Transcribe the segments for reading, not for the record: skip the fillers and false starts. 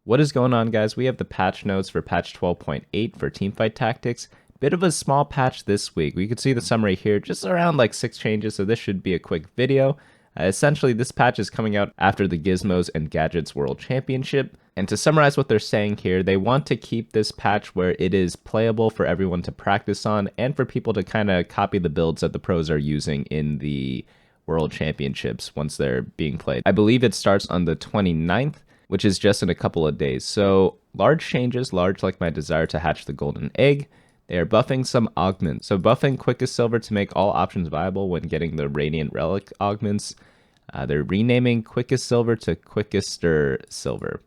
What is going on, guys? We have the patch notes for patch 12.8 for Teamfight Tactics. Bit of a small patch this week. We can see the summary here, just around like 6 changes, so this should be a quick video. Essentially, this patch is coming out after the Gizmos and Gadgets World Championship. And to summarize what they're saying here, they want to keep this patch where it is playable for everyone to practice on and for people to kind of copy the builds that the pros are using in the World Championships once they're being played. I believe it starts on the 29th, which is just in a couple of days. So large changes, large like my desire to hatch the golden egg. They are buffing some augments. So buffing Quickest Silver to make all options viable when getting the Radiant Relic augments. They're renaming Quickest Silver to Quickester Silver.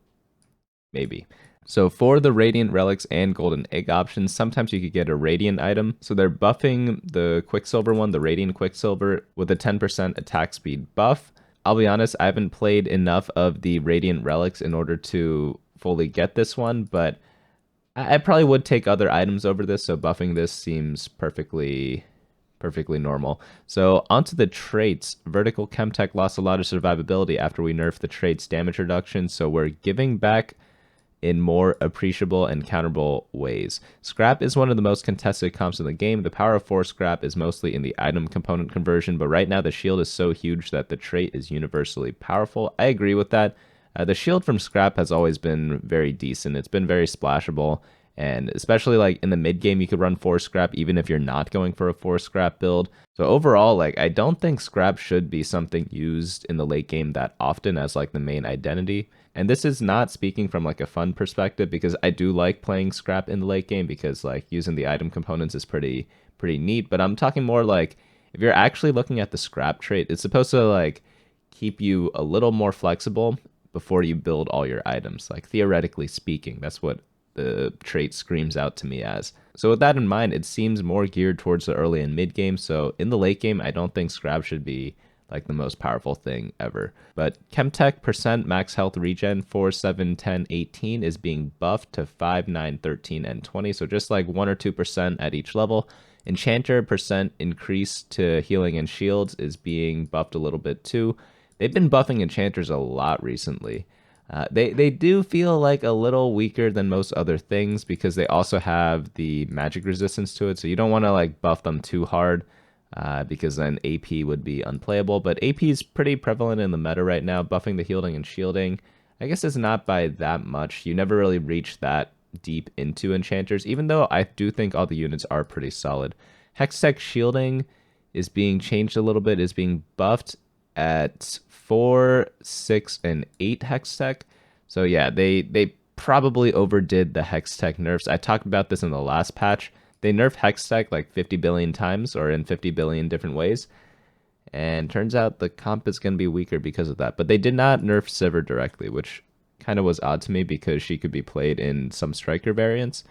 Maybe. So for the Radiant Relics and Golden Egg options, sometimes you could get a Radiant item. So they're buffing the Quicksilver one, the Radiant Quicksilver, with a 10% attack speed buff. I'll be honest, I haven't played enough of the Radiant Relics in order to fully get this one, but I probably would take other items over this, so buffing this seems perfectly normal. So onto the traits. Vertical Chemtech lost a lot of survivability after we nerfed the traits damage reduction, so we're giving back in more appreciable and counterable ways. Scrap is one of the most contested comps in the game. The power of 4 scrap is mostly in the item component conversion, but right now the shield is so huge that the trait is universally powerful. I agree with that. The shield from scrap has always been very decent. It's been very splashable, and especially like in the mid game you could run 4 scrap even if you're not going for a 4 scrap build. So overall, like, I don't think scrap should be something used in the late game that often as like the main identity. And this is not speaking from like a fun perspective, because I do like playing scrap in the late game because like using the item components is pretty neat. But I'm talking more like if you're actually looking at the scrap trait, it's supposed to like keep you a little more flexible before you build all your items. Like theoretically speaking, that's what the trait screams out to me as. So with that in mind, it seems more geared towards the early and mid game. So in the late game, I don't think scrap should be like the most powerful thing ever. But Chemtech percent max health regen 4, 7, 10, 18 is being buffed to 5, 9, 13, and 20. So just like 1 or 2% at each level. Enchanter percent increase to healing and shields is being buffed a little bit too. They've been buffing enchanters a lot recently. They do feel like a little weaker than most other things because they also have the magic resistance to it. So you don't want to like buff them too hard because then AP would be unplayable. But AP is pretty prevalent in the meta right now. Buffing the healing and shielding, I guess it's not by that much. You never really reach that deep into enchanters, even though I do think all the units are pretty solid. Hextech shielding is being changed a little bit, is being buffed at 4, 6, and 8 Hextech. So yeah, they probably overdid the Hextech nerfs. I talked about this in the last patch. They nerfed Hextech like 50 billion times, or in 50 billion different ways. And turns out the comp is going to be weaker because of that. But they did not nerf Sivir directly, which kind of was odd to me because she could be played in some striker variants.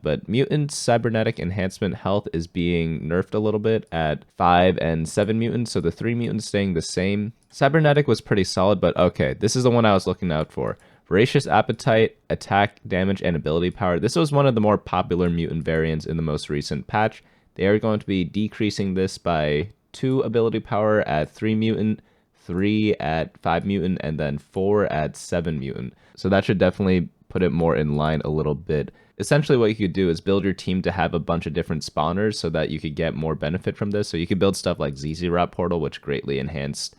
But Mutants Cybernetic Enhancement Health is being nerfed a little bit at 5 and 7 mutants, so the 3 mutants staying the same. Cybernetic was pretty solid, but okay, this is the one I was looking out for. Voracious Appetite, Attack, Damage, and Ability Power. This was one of the more popular mutant variants in the most recent patch. They are going to be decreasing this by 2 ability power at 3 mutant, 3 at 5 mutant, and then 4 at 7 mutant. So that should definitely put it more in line a little bit. Essentially what you could do is build your team to have a bunch of different spawners so that you could get more benefit from this. So you could build stuff like ZZ Rot Portal, which greatly enhanced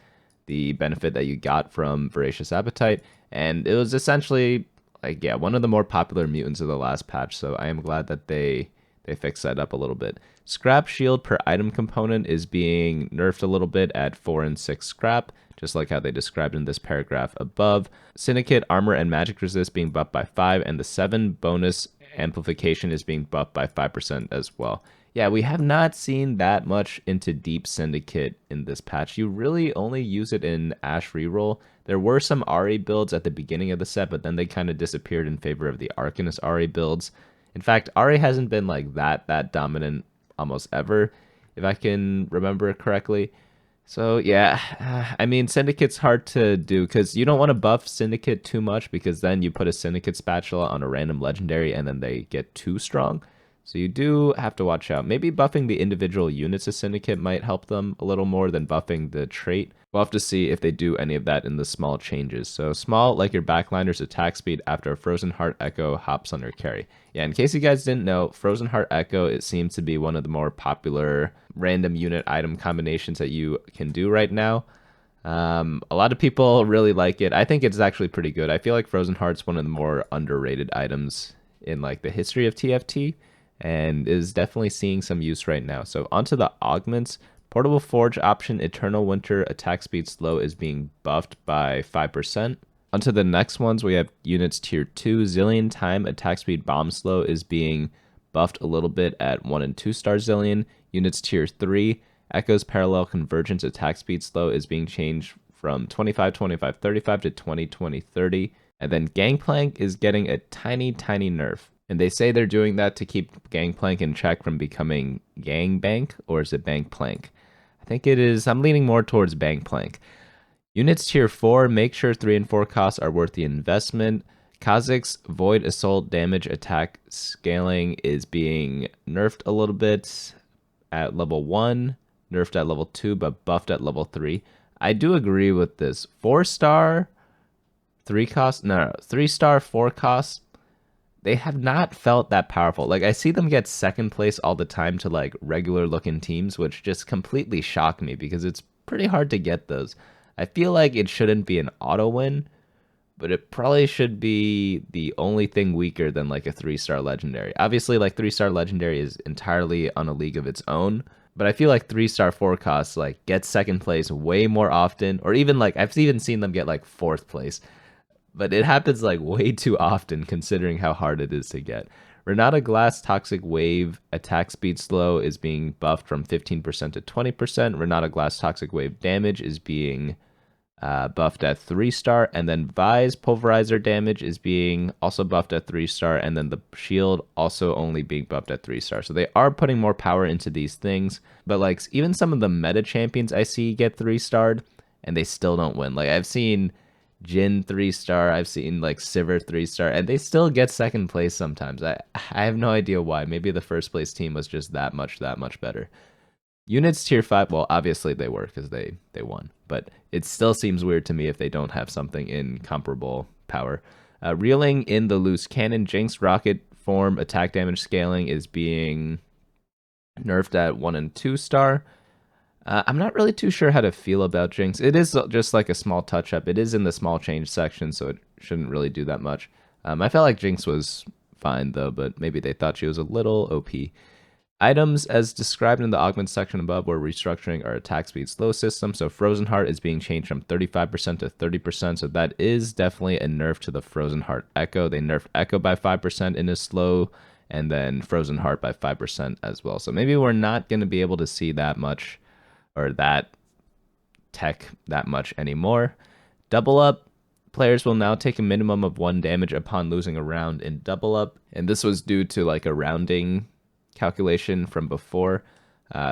the benefit that you got from Voracious Appetite. And it was essentially like, yeah, one of the more popular mutants of the last patch. So I am glad that they fixed that up a little bit. Scrap shield per item component is being nerfed a little bit at 4 and 6 scrap, just like how they described in this paragraph above. Syndicate armor and magic resist being buffed by 5, and the 7 bonus amplification is being buffed by 5% as well. Yeah, we have not seen that much into Deep Syndicate in this patch. You really only use it in Ashe reroll. There were some Ahri builds at the beginning of the set, but then they kind of disappeared in favor of the Arcanist Ahri builds. In fact, Ahri hasn't been like that dominant almost ever, if I can remember correctly. So yeah, I mean, Syndicate's hard to do because you don't want to buff Syndicate too much because then you put a Syndicate spatula on a random legendary and then they get too strong. So you do have to watch out. Maybe buffing the individual units of Syndicate might help them a little more than buffing the trait. We'll have to see if they do any of that in the small changes. So small, like your backliner's attack speed after a Frozen Heart Ekko hops on your carry. Yeah, in case you guys didn't know, Frozen Heart Ekko, it seems to be one of the more popular random unit item combinations that you can do right now. A lot of people really like it. I think it's actually pretty good. I feel like Frozen Heart's one of the more underrated items in like the history of TFT and is definitely seeing some use right now. So onto the augments. Portable Forge option Eternal Winter attack speed slow is being buffed by 5%. Onto the next ones, we have units tier 2. Zillion Time attack speed bomb slow is being buffed a little bit at 1 and 2 star Zillion. Units tier 3. Ekko's Parallel Convergence attack speed slow is being changed from 25, 25, 35 to 20, 20, 30. And then Gangplank is getting a tiny, tiny nerf. And they say they're doing that to keep Gangplank in check from becoming Gangbank, or is it Bankplank? I think it is. I'm leaning more towards Bankplank. Units tier 4, make sure 3 and 4 costs are worth the investment. Khazix Void Assault damage attack scaling is being nerfed a little bit at level 1, nerfed at level 2, but buffed at level 3. I do agree with this. 4-star, 3 cost, no, 3-star, 4 costs. They have not felt that powerful. Like, I see them get second place all the time to like regular looking teams, which just completely shock me because it's pretty hard to get those. I feel like it shouldn't be an auto win, but it probably should be the only thing weaker than like a 3-star legendary. Obviously, like 3-star legendary is entirely on a league of its own, but I feel like 3-star 4 costs like get second place way more often, or even like I've even seen them get like 4th place. But it happens like way too often considering how hard it is to get. Renata Glass Toxic Wave attack speed slow is being buffed from 15% to 20%. Renata Glass Toxic Wave damage is being buffed at 3-star. And then Vise Pulverizer damage is being also buffed at 3-star. And then the shield also only being buffed at 3-star. So they are putting more power into these things. But like even some of the meta champions I see get 3-starred and they still don't win. Like I've seen Jin 3-star, I've seen like Sivir 3-star, and they still get second place sometimes. I have no idea why. Maybe the first place team was just that much better. Units tier 5, well, obviously they were because they won, but it still seems weird to me if they don't have something in comparable power. Reeling in the loose cannon, Jinx rocket form attack damage scaling is being nerfed at 1 and 2-star. I'm not really too sure how to feel about Jinx. It is just like a small touch-up. It is in the small change section, so it shouldn't really do that much. I felt like Jinx was fine, though, but maybe they thought she was a little OP. Items, as described in the augment section above, we're restructuring our attack speed slow system. So Frozen Heart is being changed from 35% to 30%, so that is definitely a nerf to the Frozen Heart Ekko. They nerfed Ekko by 5% in his slow, and then Frozen Heart by 5% as well. So maybe we're not going to be able to see that much or that tech that much anymore. Double up, players will now take a minimum of 1 damage upon losing a round in double up, and this was due to like a rounding calculation from before.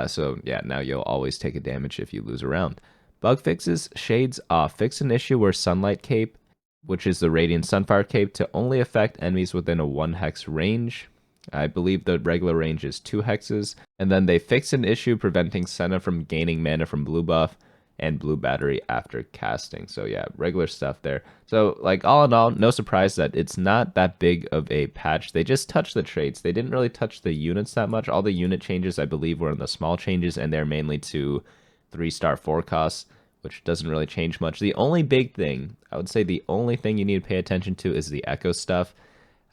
So yeah, now you'll always take a damage if you lose a round. Bug fixes, shades off. Fix an issue where Sunlight Cape, which is the Radiant Sunfire Cape, to only affect enemies within a 1 hex range. I believe the regular range is 2 hexes. And then they fixed an issue preventing Senna from gaining mana from blue buff and blue battery after casting. So yeah, regular stuff there. So like all in all, no surprise that it's not that big of a patch. They just touched the traits. They didn't really touch the units that much. All the unit changes I believe were in the small changes, and they're mainly to 3-star 4 costs, which doesn't really change much. The only big thing, I would say the only thing you need to pay attention to is the Ekko stuff.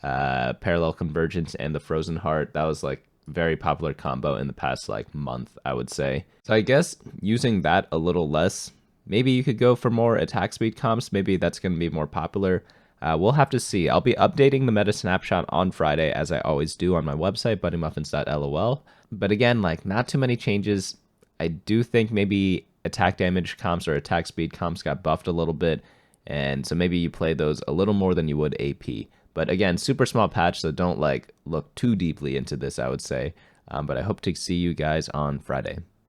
Parallel Convergence and the Frozen Heart. That was like very popular combo in the past like month, I would say. So I guess using that a little less, maybe you could go for more attack speed comps. Maybe that's going to be more popular. We'll have to see. I'll be updating the meta snapshot on Friday, as I always do on my website, BunnyMuffins.lol. But again, like not too many changes. I do think maybe attack damage comps or attack speed comps got buffed a little bit, and so maybe you play those a little more than you would AP. But again, super small patch, so don't like look too deeply into this, I would say. But I hope to see you guys on Friday.